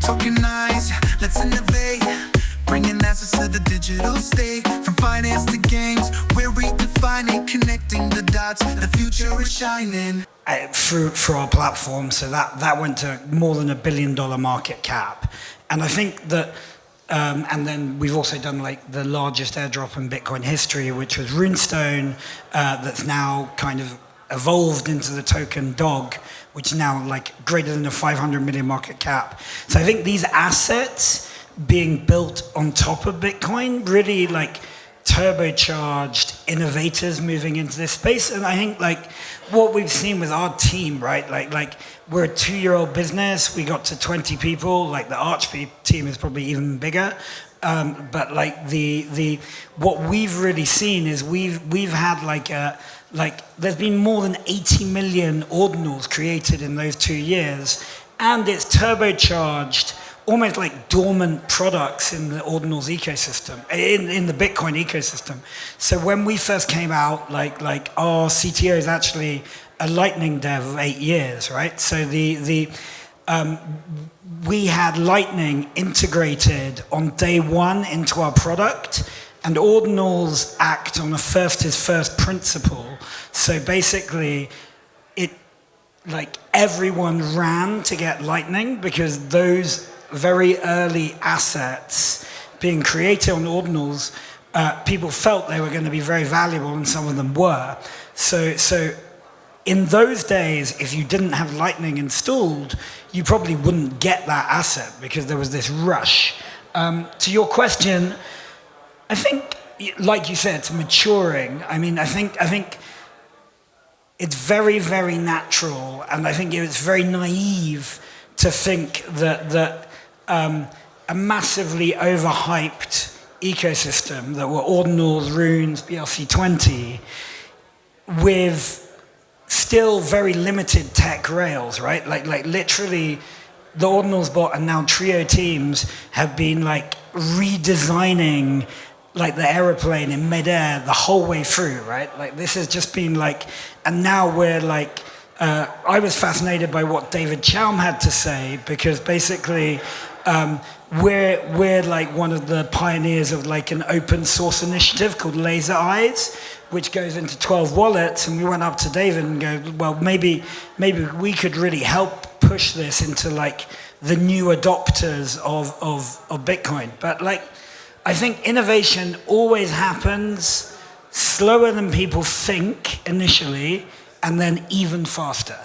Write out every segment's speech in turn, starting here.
Tokenize, let's innovate, bringing answers to the digital state. From finance to games, we're redefining, connecting the dots, the future is shining. Through our platform, so that went to more than $1 billion market cap. And I think that, and then we've also done like the largest airdrop in Bitcoin history, which was Runestone, that's now kind of evolved into the token DOG, which is now like greater than a 500 million market cap. So I think these assets being built on top of Bitcoin really like turbocharged innovators moving into this space. And I think like what we've seen with our team, right? Like we're a 2-year-old business. We got to 20 people. Like the Arch team is probably even bigger. But like the what we've really seen is we've had like there's been more than 80 million ordinals created in those 2 years, and it's turbocharged almost like dormant products in the Ordinals ecosystem, in the Bitcoin ecosystem. So when we first came out, like our CTO is actually a Lightning dev of 8 years, right? So we had Lightning integrated on day one into our product, and Ordinals act on a first is first principle. So basically, like everyone ran to get Lightning because those very early assets being created on Ordinals, people felt they were going to be very valuable, and some of them were. So in those days, if you didn't have Lightning installed, you probably wouldn't get that asset because there was this rush. To your question, I think, like you said, it's maturing. I mean, I think it's very, very natural, and I think it's very naive to think that a massively overhyped ecosystem that were Ordinals, Runes, BRC20, with still very limited tech rails, right? Like literally, the Ordinals Bot and now Trio teams have been like redesigning like the aeroplane in midair the whole way through, right? Like this has just been like, and now we're like, I was fascinated by what David Chaum had to say, because basically we're like one of the pioneers of like an open source initiative called Laser Eyes, which goes into 12 wallets, and we went up to David and go, well, maybe we could really help push this into like the new adopters of Bitcoin. But like, I think innovation always happens slower than people think initially, and then even faster.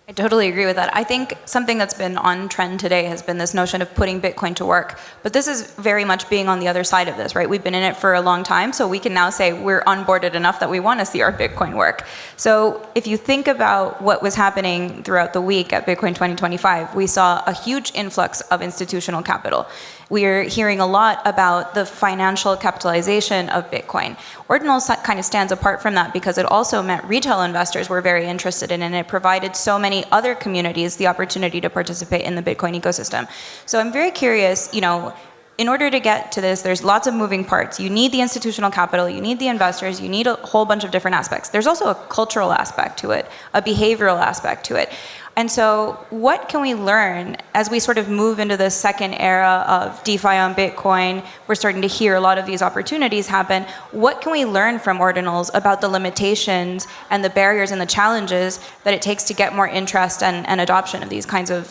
I totally agree with that. I think something that's been on trend today has been this notion of putting Bitcoin to work. But this is very much being on the other side of this, right? We've been in it for a long time, so we can now say we're onboarded enough that we want to see our Bitcoin work. So if you think about what was happening throughout the week at Bitcoin 2025, we saw a huge influx of institutional capital. We're hearing a lot about the financial capitalization of Bitcoin. Ordinals kind of stands apart from that because it also meant retail investors were very interested in it, and it provided so many other communities the opportunity to participate in the Bitcoin ecosystem. So I'm very curious, you know, in order to get to this, there's lots of moving parts. You need the institutional capital, you need the investors, you need a whole bunch of different aspects. There's also a cultural aspect to it, a behavioral aspect to it. And so what can we learn as we sort of move into the second era of DeFi on Bitcoin? We're starting to hear a lot of these opportunities happen. What can we learn from Ordinals about the limitations and the barriers and the challenges that it takes to get more interest and adoption of these kinds of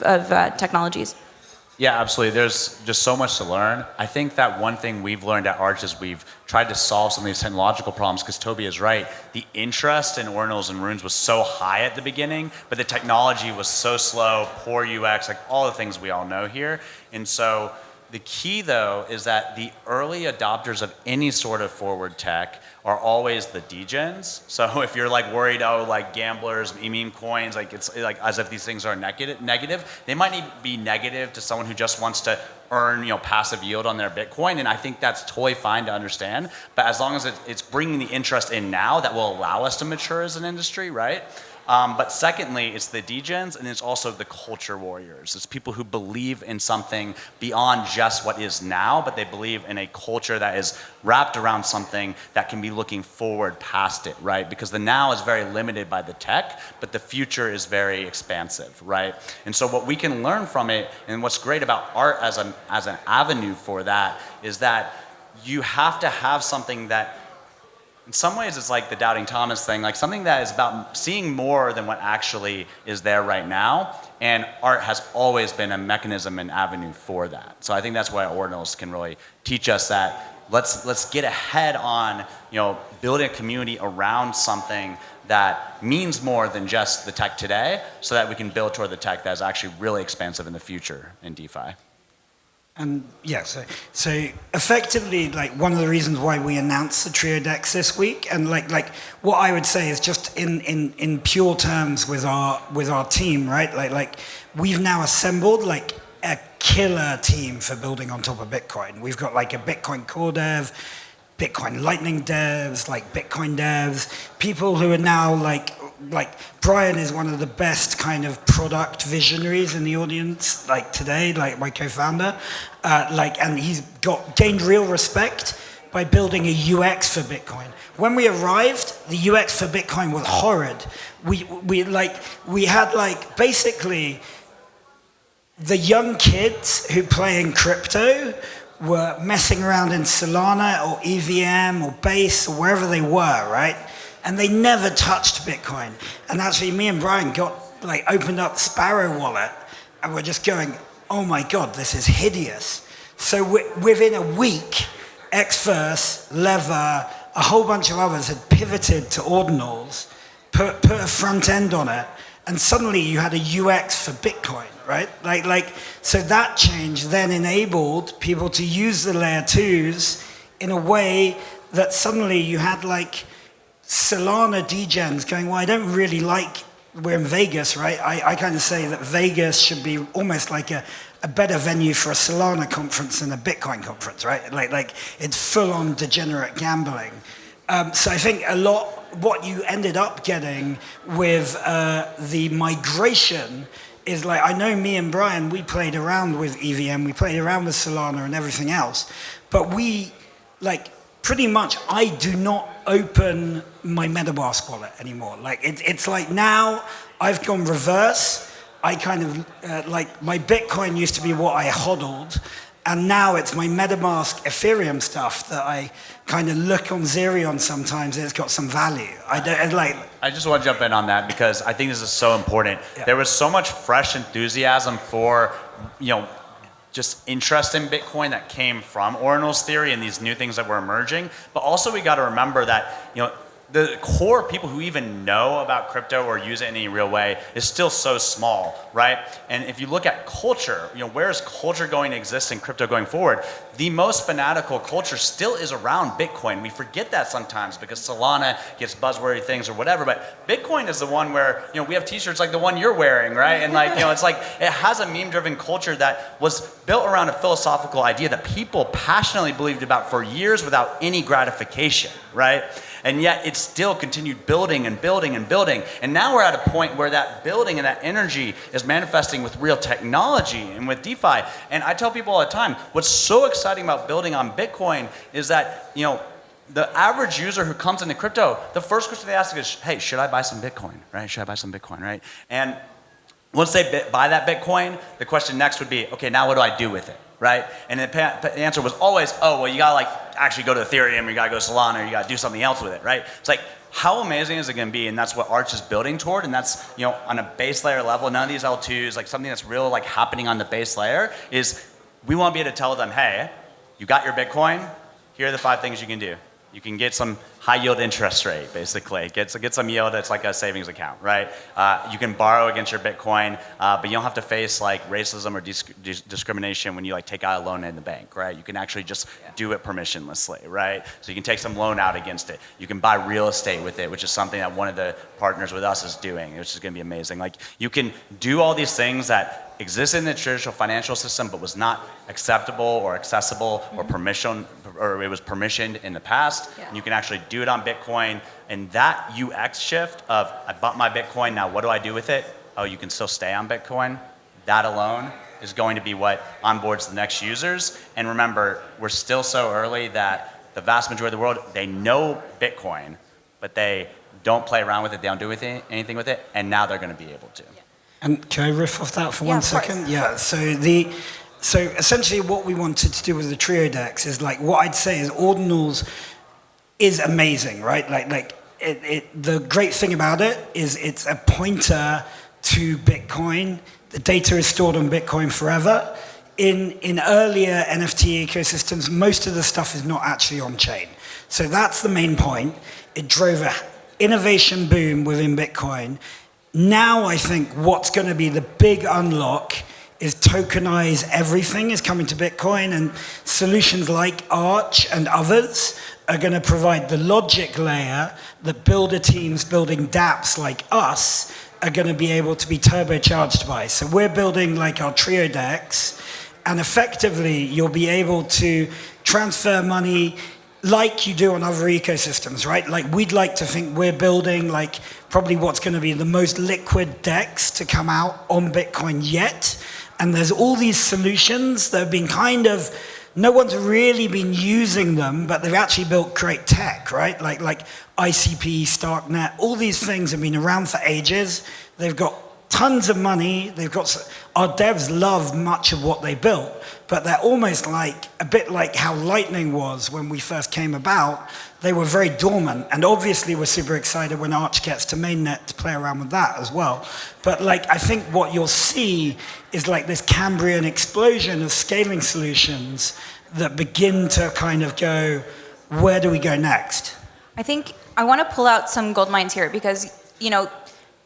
technologies? Yeah, absolutely. There's just so much to learn. I think that one thing we've learned at Arch is we've tried to solve some of these technological problems, because Toby is right. The interest in Ordinals and Runes was so high at the beginning, but the technology was so slow, poor UX, like all the things we all know here. And so the key, though, is that the early adopters of any sort of forward tech are always the degens. So if you're like worried, oh, like gamblers, meme coins, like it's like as if these things are negative, they might be negative to someone who just wants to earn, you know, passive yield on their Bitcoin. And I think that's totally fine to understand. But as long as it's bringing the interest in now that will allow us to mature as an industry, right? But secondly, it's the degens, and it's also the culture warriors. It's people who believe in something beyond just what is now, but they believe in a culture that is wrapped around something that can be looking forward past it, right? Because the now is very limited by the tech, but the future is very expansive, right? And so what we can learn from it, and what's great about art as an avenue for that, is that you have to have something that, in some ways, it's like the Doubting Thomas thing, like something that is about seeing more than what actually is there right now. And art has always been a mechanism and avenue for that. So I think that's why Ordinals can really teach us that let's get ahead on, building a community around something that means more than just the tech today, so that we can build toward the tech that is actually really expansive in the future in DeFi. And yeah, so effectively, like one of the reasons why we announced the TrioDEX this week, and like what I would say is just in pure terms with our team, right? Like we've now assembled like a killer team for building on top of Bitcoin. We've got like a Bitcoin core dev, Bitcoin Lightning devs, like Bitcoin devs, people who are now like Brian is one of the best kind of product visionaries in the audience, like today, like my co-founder, and he's gained real respect by building a UX for Bitcoin. When we arrived, the UX for Bitcoin was horrid. We had like basically the young kids who play in crypto were messing around in Solana or EVM or Base or wherever they were, right? And they never touched Bitcoin. And actually, me and Brian opened up Sparrow wallet, and we're just going, oh my God, this is hideous. So within a week, Xverse, Lever, a whole bunch of others had pivoted to Ordinals, put a front end on it, and suddenly you had a UX for Bitcoin, right? So that change then enabled people to use the layer 2s in a way that suddenly you had like Solana degens going, well, I don't really like, we're in Vegas, right? I kind of say that Vegas should be almost like a better venue for a Solana conference than a Bitcoin conference, right? Like it's full on degenerate gambling. So I think a lot, what you ended up getting with the migration is like, I know me and Brian, we played around with EVM, we played around with Solana and everything else, but we, like, pretty much, I do not open my Metamask wallet anymore. Like, it's like now I've gone reverse. I kind of, like, my Bitcoin used to be what I hodled, and now it's my Metamask Ethereum stuff that I kind of look on Xerion sometimes, and it's got some value. I just want to jump in on that because I think this is so important. Yeah. There was so much fresh enthusiasm for, just interest in Bitcoin that came from Ordinals theory and these new things that were emerging. But also we got to remember that, the core people who even know about crypto or use it in any real way is still so small, right? And if you look at culture, where is culture going to exist in crypto going forward? The most fanatical culture still is around Bitcoin. We forget that sometimes because Solana gets buzzwordy things or whatever, but Bitcoin is the one where, we have t-shirts like the one you're wearing, right? And it's like, it has a meme-driven culture that was built around a philosophical idea that people passionately believed about for years without any gratification, right? And yet it still continued building and building and building. And now we're at a point where that building and that energy is manifesting with real technology and with DeFi. And I tell people all the time, what's so exciting about building on Bitcoin is that, the average user who comes into crypto, the first question they ask is, hey, should I buy some Bitcoin, right? Should I buy some Bitcoin, right? And once they buy that Bitcoin, the question next would be, okay, now what do I do with it? Right? And the answer was always, oh, well, you gotta actually go to Ethereum, or you gotta go to Solana, or you gotta do something else with it, right? It's like, how amazing is it gonna be? And that's what Arch is building toward, and that's, on a base layer level, none of these L2s, like something that's real, happening on the base layer is, we wanna be able to tell them, hey, you got your Bitcoin, here are the 5 things you can do. You can get some high yield interest rate, basically. Get some yield that's like a savings account, right? You can borrow against your Bitcoin, but you don't have to face racism or discrimination when you take out a loan in the bank, right? You can actually just do it permissionlessly, right? So you can take some loan out against it. You can buy real estate with it, which is something that one of the partners with us is doing, which is gonna be amazing. You can do all these things that existed in the traditional financial system but was not acceptable or accessible or or it was permissioned in the past. Yeah. And you can actually do it on Bitcoin. And that UX shift of I bought my Bitcoin, now what do I do with it? Oh, you can still stay on Bitcoin. That alone is going to be what onboards the next users. And remember, we're still so early that the vast majority of the world, they know Bitcoin, but they don't play around with it, they don't do anything with it, and now they're going to be able to. And can I riff off that for Yeah, one of second? course. Yeah, so essentially what we wanted to do with the TrioDEX is like, what I'd say is Ordinals is amazing, right? The great thing about it is it's a pointer to Bitcoin. The data is stored on Bitcoin forever. In earlier NFT ecosystems, most of the stuff is not actually on chain. So that's the main point. It drove an innovation boom within Bitcoin. Now I think what's going to be the big unlock is tokenize everything is coming to Bitcoin, and solutions like Arch and others are going to provide the logic layer that builder teams building dapps like us are going to be able to be turbocharged by. So we're building like our TrioDEX, and effectively you'll be able to transfer money like you do on other ecosystems, right? Like we'd like to think we're building like probably what's going to be the most liquid DEX to come out on Bitcoin yet. And there's all these solutions that have been kind of, no one's really been using them, but they've actually built great tech, right? Like ICP, Starknet, all these things have been around for ages. They've got tons of money. Our devs love much of what they built, but they're almost like, a bit like how Lightning was when we first came about. They were very dormant, and obviously we're super excited when Arch gets to mainnet to play around with that as well. But like, I think what you'll see is like this Cambrian explosion of scaling solutions that begin to kind of go, where do we go next? I think I want to pull out some gold mines here because, you know,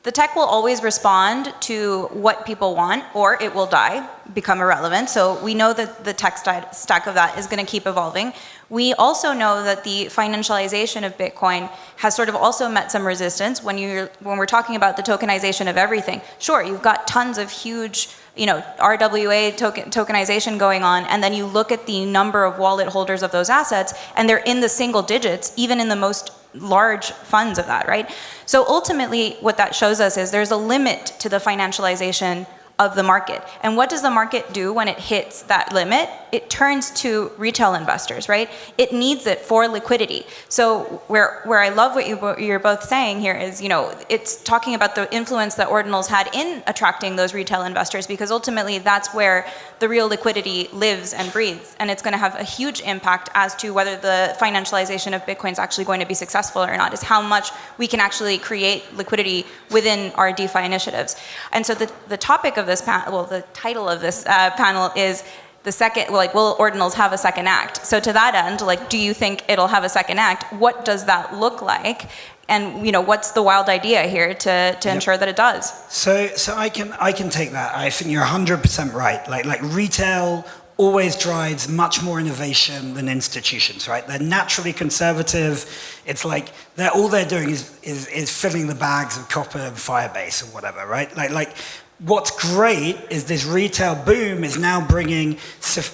the tech will always respond to what people want, or it will die, become irrelevant. So we know that the tech stack of that is going to keep evolving. We also know that the financialization of Bitcoin has sort of also met some resistance when we're talking about the tokenization of everything. Sure, you've got tons of huge, you know, RWA tokenization going on, and then you look at the number of wallet holders of those assets, and they're in the single digits, even in the most large funds of that, right? So ultimately, what that shows us is there's a limit to the financialization of the market. And what does the market do when it hits that limit? It turns to retail investors, right? It needs it for liquidity. So where I love what you're both saying here is, you know, it's talking about the influence that Ordinals had in attracting those retail investors, because ultimately that's where the real liquidity lives and breathes. And it's going to have a huge impact as to whether the financialization of Bitcoin is actually going to be successful or not, is how much we can actually create liquidity within our DeFi initiatives. And so the topic of this panel, well, the title of this panel is the second, like, will Ordinals have a second act? So to that end, like, do you think it'll have a second act? What does that look like? And, you know, what's the wild idea here to ensure that it does? So I can take that. I think you're 100% right. Like retail always drives much more innovation than institutions, right? They're naturally conservative. It's like all they're doing is filling the bags of copper and Firebase or whatever, right? Like what's great is this retail boom is now bringing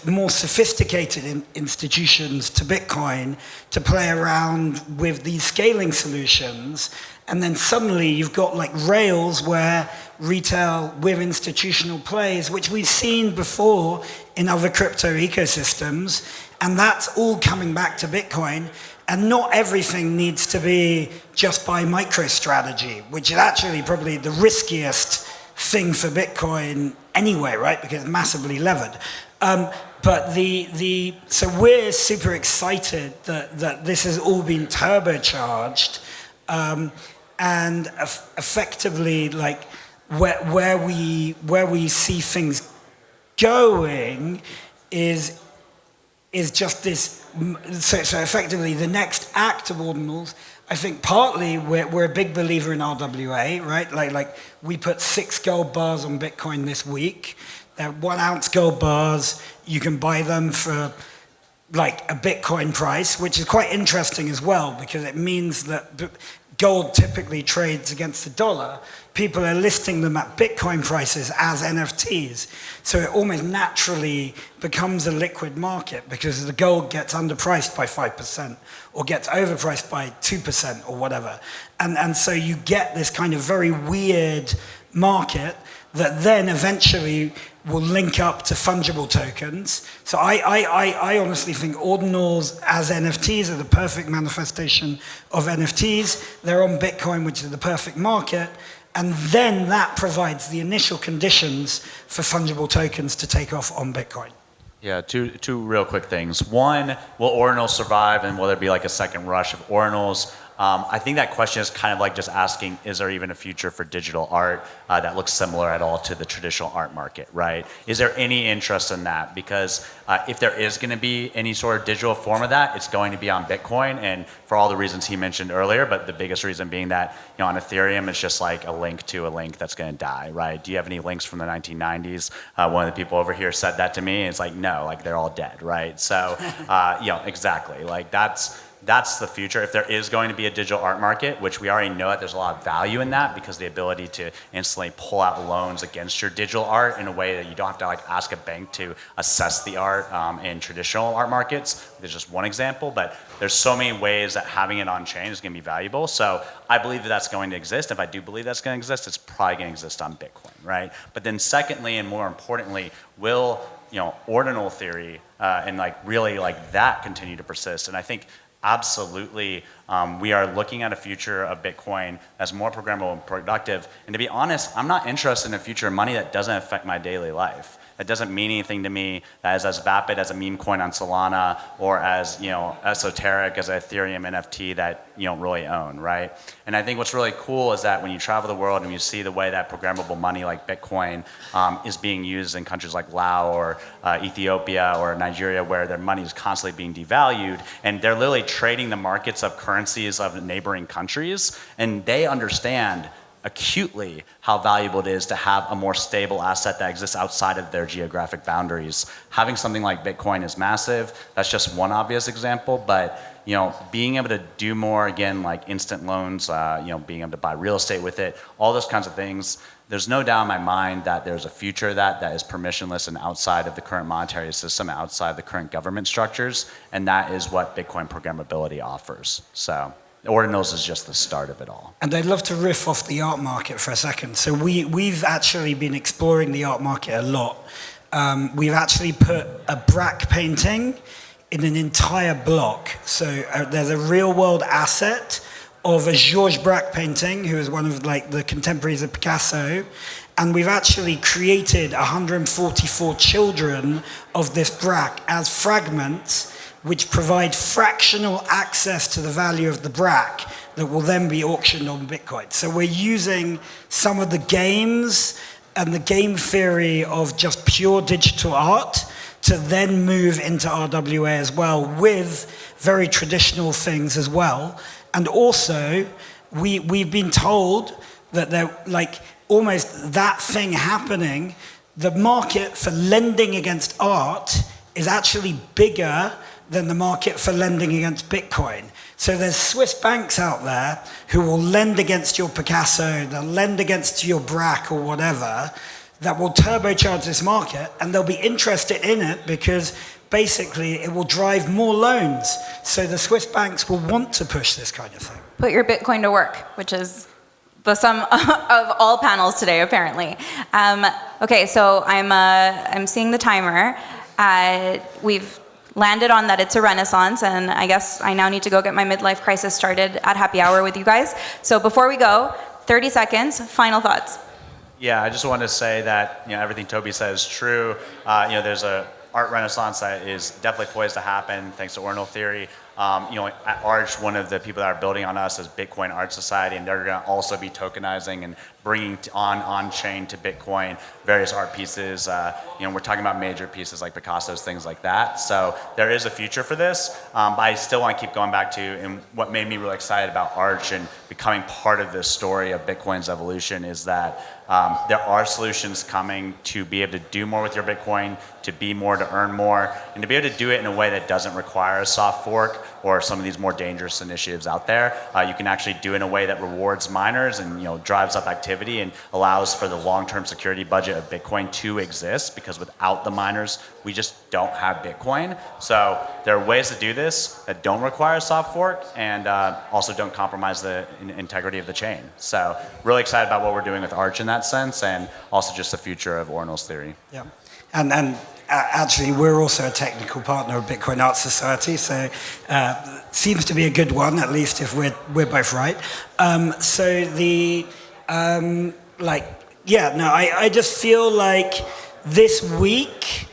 more sophisticated institutions to Bitcoin to play around with these scaling solutions. And then suddenly you've got like rails where retail with institutional plays, which we've seen before in other crypto ecosystems. And that's all coming back to Bitcoin. And not everything needs to be just by MicroStrategy, which is actually probably the riskiest thing for Bitcoin anyway, right? Because it's massively levered. But so we're super excited that this has all been turbocharged, and effectively, like where we see things going is just this. So effectively, the next act of Ordinals, I think partly we're a big believer in RWA, right? Like we put 6 gold bars on Bitcoin this week. They're 1 ounce gold bars. You can buy them for like a Bitcoin price, which is quite interesting as well, because it means that gold typically trades against the dollar, people are listing them at Bitcoin prices as NFTs. So it almost naturally becomes a liquid market because the gold gets underpriced by 5% or gets overpriced by 2% or whatever. And so you get this kind of very weird market that then eventually will link up to fungible tokens. So I honestly think ordinals as NFTs are the perfect manifestation of NFTs. They're on Bitcoin, which is the perfect market. And then that provides the initial conditions for fungible tokens to take off on Bitcoin. Yeah, two real quick things. One, will ordinals survive and will there be like a second rush of ordinals? I think that question is kind of like just asking, is there even a future for digital art that looks similar at all to the traditional art market, right? Is there any interest in that? Because if there is going to be any sort of digital form of that, it's going to be on Bitcoin, and for all the reasons he mentioned earlier, but the biggest reason being that, you know, on Ethereum, it's just like a link to a link that's going to die, right? Do you have any links from the 1990s? One of the people over here said that to me, and it's like, no, like they're all dead, right? So, you know, exactly, like that's the future. If there is going to be a digital art market, which we already know that there's a lot of value in that because the ability to instantly pull out loans against your digital art in a way that you don't have to like ask a bank to assess the art in traditional art markets. There's just one example, but there's so many ways that having it on chain is going to be valuable. So I believe that that's going to exist. If I do believe that's going to exist, it's probably going to exist on Bitcoin, right? But then secondly, and more importantly, will, you know, ordinal theory and like really like that continue to persist? And I think absolutely, we are looking at a future of Bitcoin that's more programmable and productive. And to be honest, I'm not interested in a future of money that doesn't affect my daily life. That doesn't mean anything to me that is as vapid as a meme coin on Solana or as, you know, esoteric as an Ethereum NFT that you don't really own, right? And I think what's really cool is that when you travel the world and you see the way that programmable money like Bitcoin is being used in countries like Laos or Ethiopia or Nigeria, where their money is constantly being devalued, and they're literally trading the markets of currencies of neighboring countries, and they understand acutely how valuable it is to have a more stable asset that exists outside of their geographic boundaries. Having something like Bitcoin is massive. That's just one obvious example, but you know, being able to do more, again, like instant loans, you know, being able to buy real estate with it, all those kinds of things, there's no doubt in my mind that there's a future of that is permissionless and outside of the current monetary system, outside of the current government structures, and that is what Bitcoin programmability offers. So Ordinals is just the start of it all. And I'd love to riff off the art market for a second. So we've actually been exploring the art market a lot. We've actually put a Braque painting in an entire block. So there's a real world asset of a Georges Braque painting, who is one of like the contemporaries of Picasso. And we've actually created 144 children of this Braque as fragments, which provide fractional access to the value of the Braque that will then be auctioned on Bitcoin. So we're using some of the games and the game theory of just pure digital art to then move into RWA as well, with very traditional things as well. And also, we've been told that they're like almost that thing happening, the market for lending against art is actually bigger than the market for lending against Bitcoin. So there's Swiss banks out there who will lend against your Picasso, they'll lend against your Braque or whatever, that will turbocharge this market, and they'll be interested in it because basically it will drive more loans. So the Swiss banks will want to push this kind of thing. Put your Bitcoin to work, which is the sum of all panels today, apparently. Okay, so I'm seeing the timer. We've landed on that it's a renaissance, and I guess I now need to go get my midlife crisis started at happy hour with you guys. So before we go, 30 seconds, final thoughts. Yeah, I just want to say that, you know, everything Toby said is true. You know, there's a art renaissance that is definitely poised to happen thanks to ordinal theory. You know, at Arch, one of the people that are building on us is Bitcoin Art Society, and they're going to also be tokenizing and bringing on-chain to Bitcoin various art pieces. You know, we're talking about major pieces like Picassos, things like that. So there is a future for this, but I still want to keep going back to, and what made me really excited about Arch and becoming part of this story of Bitcoin's evolution is that there are solutions coming to be able to do more with your Bitcoin, to be more, to earn more, and to be able to do it in a way that doesn't require a soft fork. or some of these more dangerous initiatives out there. You can actually do it in a way that rewards miners and drives up activity and allows for the long-term security budget of Bitcoin to exist, because without the miners, we just don't have Bitcoin. So there are ways to do this that don't require a soft fork and also don't compromise the integrity of the chain. So really excited about what we're doing with Arch in that sense, and also just the future of Ordinals theory. Yeah, and actually we're also a technical partner of Bitcoin Art Society, so seems to be a good one, at least if we're both right. So the I just feel like this week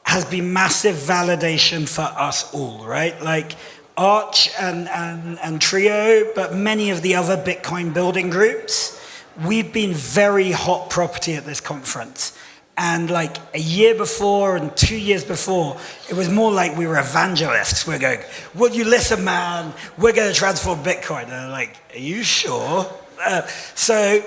has been massive validation for us all, right? Like Arch and Trio, but many of the other Bitcoin building groups, we've been very hot property at this conference. And like a year before and 2 years before, it was more like we were evangelists. We're going, "Will you listen, man? We're going to transform Bitcoin." And they're like, "Are you sure?" So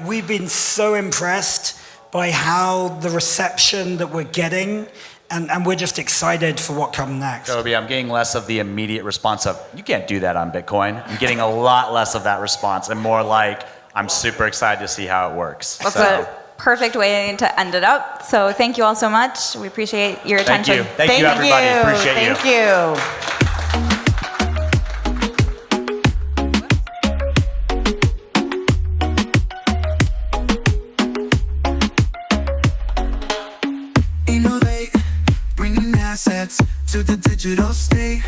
we've been so impressed by how the reception that we're getting, and we're just excited for what comes next. Toby, I'm getting less of the immediate response of, "You can't do that on Bitcoin." I'm getting a lot less of that response, and more like, "I'm super excited to see how it works." That's a perfect way to end it up. So thank you all so much. We appreciate your attention. Thank you, everybody. Appreciate you. Thank you. Innovate, bringing assets to the digital state.